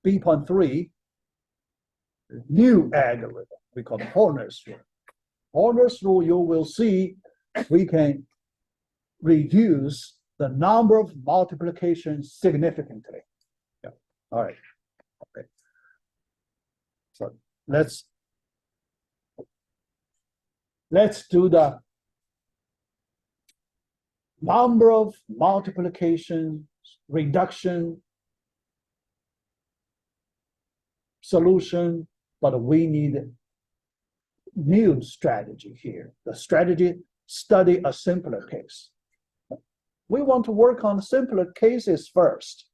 B.3 new algorithm. We call it Horner's rule. Horner's rule, you will see we can reduce the number of multiplications significantly. Yeah. All right. Okay. So let's do the number of multiplications reduction solution, but we need new strategy here. The strategy, study a simpler case. We want to work on simpler cases first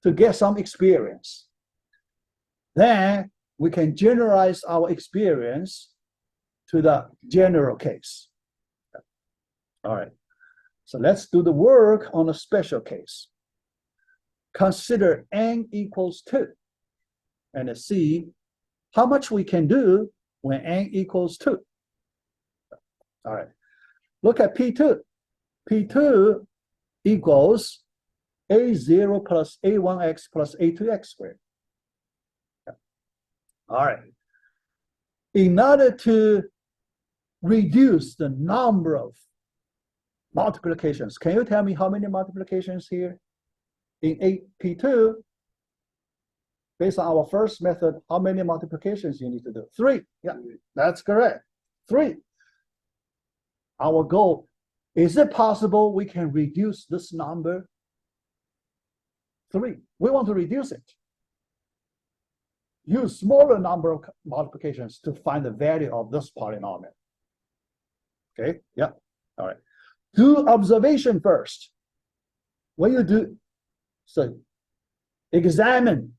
to get some experience. Then we can generalize our experience to the general case. All right. So let's do the work on a special case. Consider n equals 2 and see how much we can do when n equals 2. All right. Look at P2. P2 equals A0 plus A1x plus A2x squared. All right. In order to reduce the number of multiplications, can you tell me how many multiplications here? In P2, based on our first method, how many multiplications you need to do? 3. Yeah, that's correct. 3. Our goal, is it possible we can reduce this number? 3. We want to reduce it. Use smaller number of multiplications to find the value of this polynomial. Okay, yeah, all right. Do observation first. When you do, so examine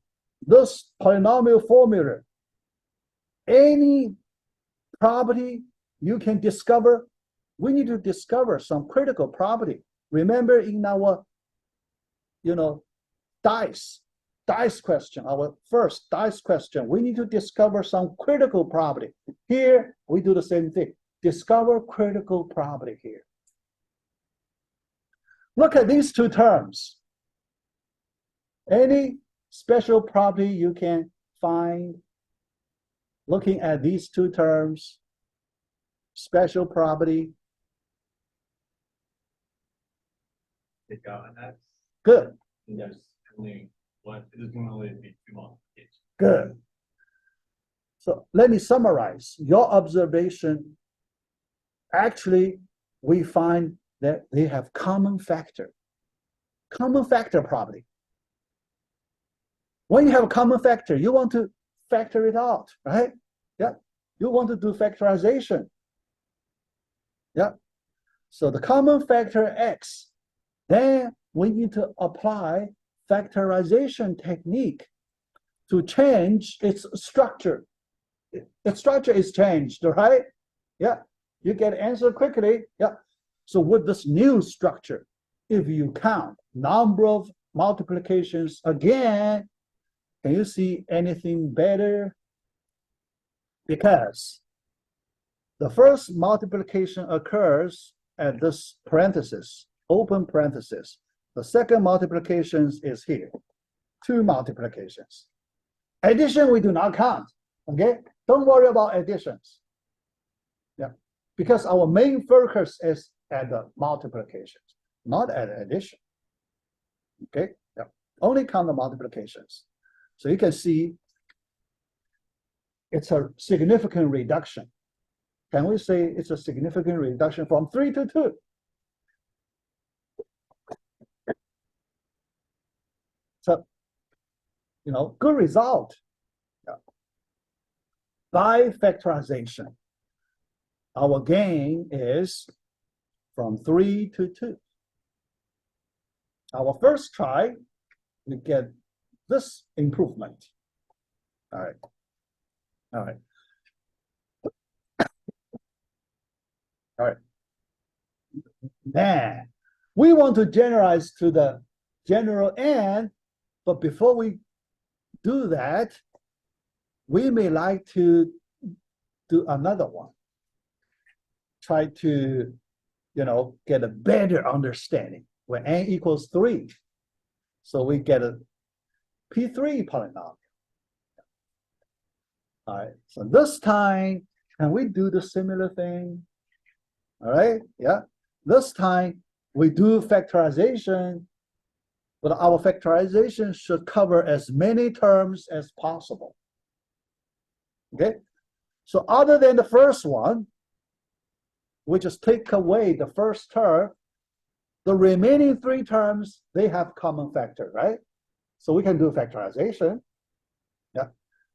this polynomial formula. Any property you can discover, we need to discover some critical property. Remember in our, dice question, our first dice question, we need to discover some critical property. Here, we do the same thing. Discover critical property here. Look at these two terms. Any special property you can find looking at these two terms, special property. Good. Yes, only one. It doesn't only be 2 multiplications. Good. So let me summarize your observation. Actually, we find that they have common factor property. When you have a common factor, you want to factor it out, right? Yeah. You want to do factorization. Yeah. So the common factor X, then we need to apply factorization technique to change its structure. Its structure is changed, right? Yeah. You get answer quickly. Yeah. So with this new structure, if you count number of multiplications again, can you see anything better? Because the first multiplication occurs at this parenthesis, open parenthesis. The second multiplication is here, 2 multiplications. Addition, we do not count, okay? Don't worry about additions. Yeah, because our main focus is at the multiplications, not at addition, okay? Yeah, only count the multiplications. So you can see it's a significant reduction. Can we say it's a significant reduction from 3 to 2? So, good result. Yeah. By factorization, our gain is from 3 to 2. Our first try, we get this improvement. All right. All right. All right. Then we want to generalize to the general n, but before we do that, we may like to do another one. Try to, get a better understanding when n equals 3. So we get a P3 polynomial. All right, so this time, can we do the similar thing? All right, yeah. This time we do factorization, but our factorization should cover as many terms as possible. Okay, so other than the first one, we just take away the first term. The remaining three terms, they have common factor, right? So we can do factorization. Yeah.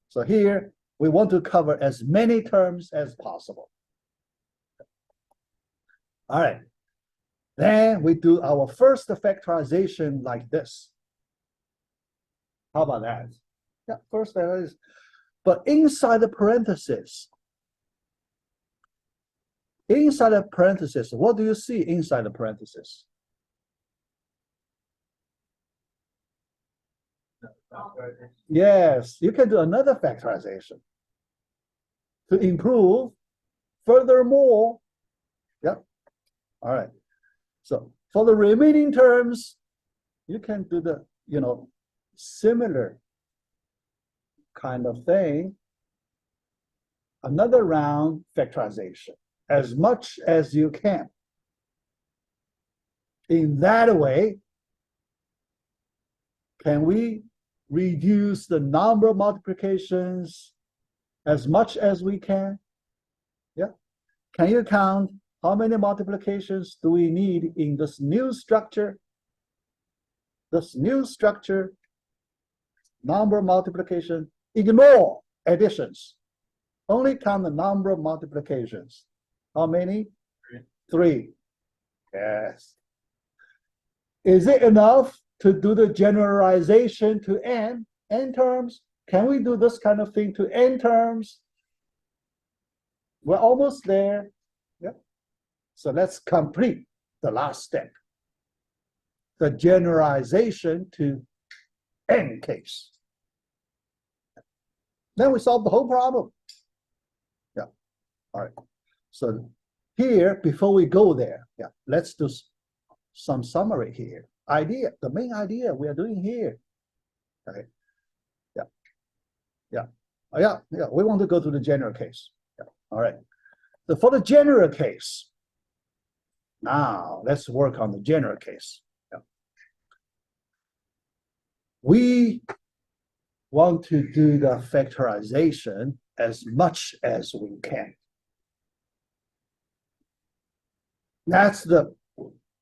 So here, we want to cover as many terms as possible. All right. Then we do our first factorization like this. How about that? Yeah, first factorization. But inside the parentheses, what do you see inside the parentheses? Yes, you can do another factorization to improve. Furthermore, yeah. All right. So for the remaining terms, you can do the, similar kind of thing. Another round factorization as much as you can. In that way, can we reduce the number of multiplications as much as we can? Yeah. Can you count how many multiplications do we need in this new structure? This new structure, number of multiplication, ignore additions. Only count the number of multiplications. How many? Three. Yes. Is it enough to do the generalization to n terms? Can we do this kind of thing to n terms? We're almost there. Yeah. So let's complete the last step. The generalization to n case. Then we solve the whole problem. Yeah. All right. So here, before we go there, yeah, let's do some summary here. Idea, the main idea we are doing here. Okay. Yeah. Yeah. Yeah. Yeah. We want to go to the general case. Yeah. All right. So for the general case, now let's work on the general case. Yeah. We want to do the factorization as much as we can. That's the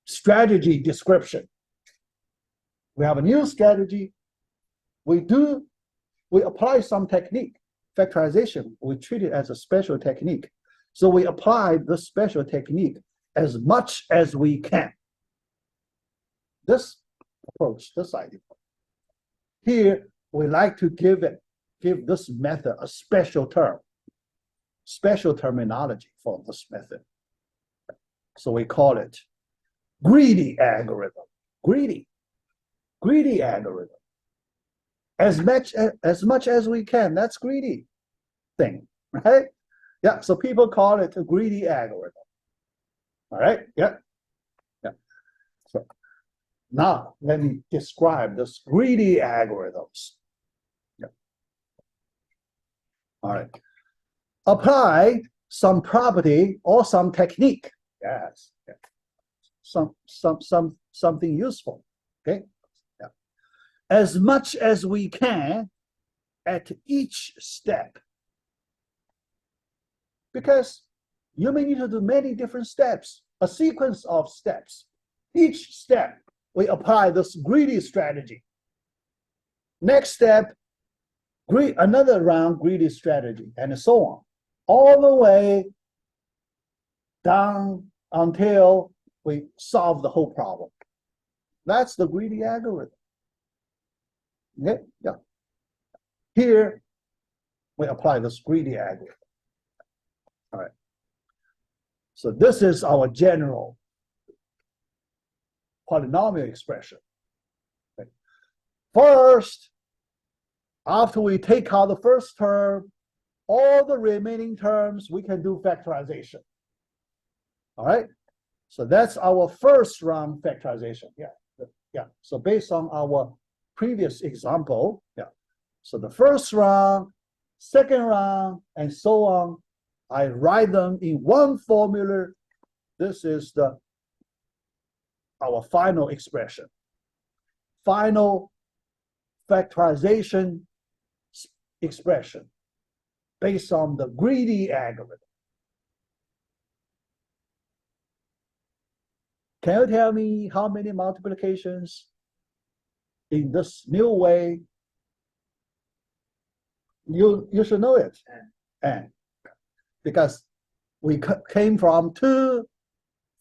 strategy description. We have a new strategy. We apply some technique. Factorization, we treat it as a special technique. So we apply the special technique as much as we can. This approach, this idea. Here, we like to give this method a special term, special terminology for this method. So we call it greedy algorithm. Greedy algorithm. As much as we can, that's greedy thing, right? Yeah, so people call it a greedy algorithm. All right, yeah. Yeah. So now let me describe this greedy algorithms. Yeah. All right. Apply some property or some technique. Yes. Yeah. Something useful. Okay. Yeah. As much as we can at each step. Because you may need to do many different steps, a sequence of steps. Each step, we apply this greedy strategy. Next step, another round greedy strategy, and so on. All the way down until we solve the whole problem. That's the greedy algorithm. Okay? Yeah. Here, we apply this greedy algorithm. All right. So this is our general polynomial expression. Okay. First, after we take out the first term, all the remaining terms, we can do factorization. All right. So that's our first round factorization. Yeah. Yeah. So based on our previous example, yeah. So the first round, second round, and so on. I write them in one formula. This is our final expression. Final factorization expression based on the greedy algorithm. Can you tell me how many multiplications in this new way? You should know it. N. Because we came from 2,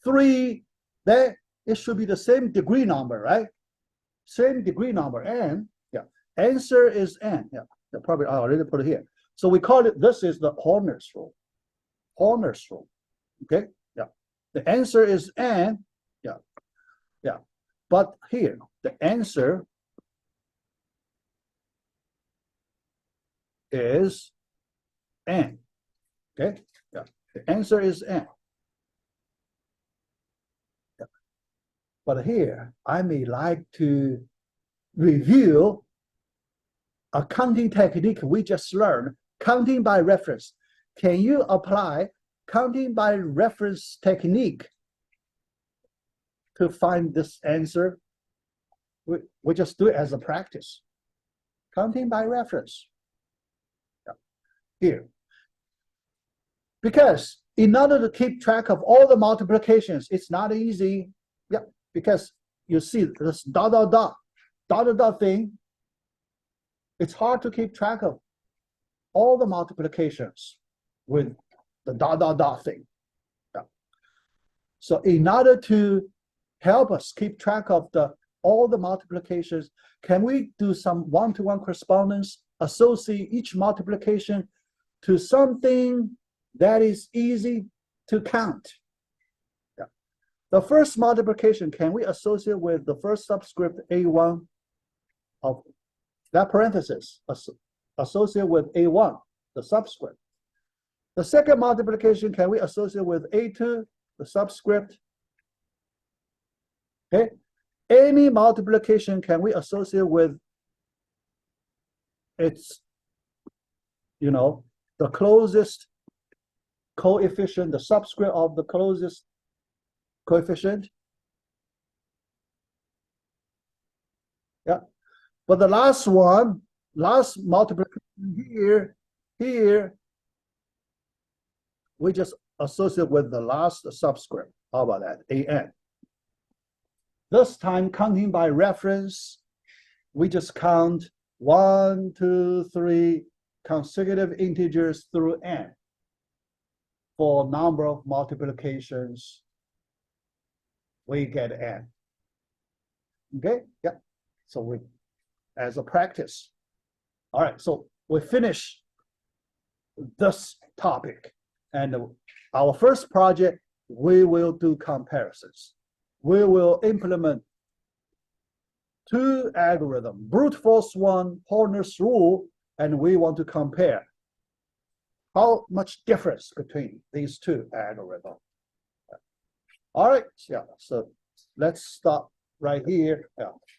3, then it should be the same degree number, right? Same degree number, n. Yeah. Answer is n. Yeah. Probably I already put it here. So we call it, this is the Horner's rule. Horner's rule. Okay? Yeah. The answer is n. Yeah. Yeah. But here, the answer is n. Okay? Yeah. The answer is n. Yeah. But here, I may like to review a counting technique we just learned, counting by reference. Can you apply counting by reference technique to find this answer? We just do it as a practice. Counting by reference. Yeah. Here. Because in order to keep track of all the multiplications, it's not easy. Yeah, because you see this dot, dot, dot, dot, dot, dot thing, it's hard to keep track of all the multiplications with the dot, dot, dot thing. Yeah. So in order to help us keep track of all the multiplications, can we do some one-to-one correspondence, associate each multiplication to something that is easy to count? Yeah. The first multiplication, can we associate with the first subscript A1 of that parenthesis, associate with A1, the subscript. The second multiplication, can we associate with A2, the subscript? Okay. Any multiplication, can we associate with its, the closest coefficient, the subscript of the closest coefficient? Yeah. But the last one, last multiplication here, we just associate with the last subscript. How about that? AN. This time, counting by reference, we just count 1, 2, 3 consecutive integers through n for number of multiplications. We get n. Okay? Yeah. So we, as a practice. All right, so we finish this topic. And our first project, we will do comparisons. We will implement 2 algorithms, brute force one, Horner's rule, and we want to compare how much difference between these 2 algorithms. All right, yeah, so let's stop right here. Yeah.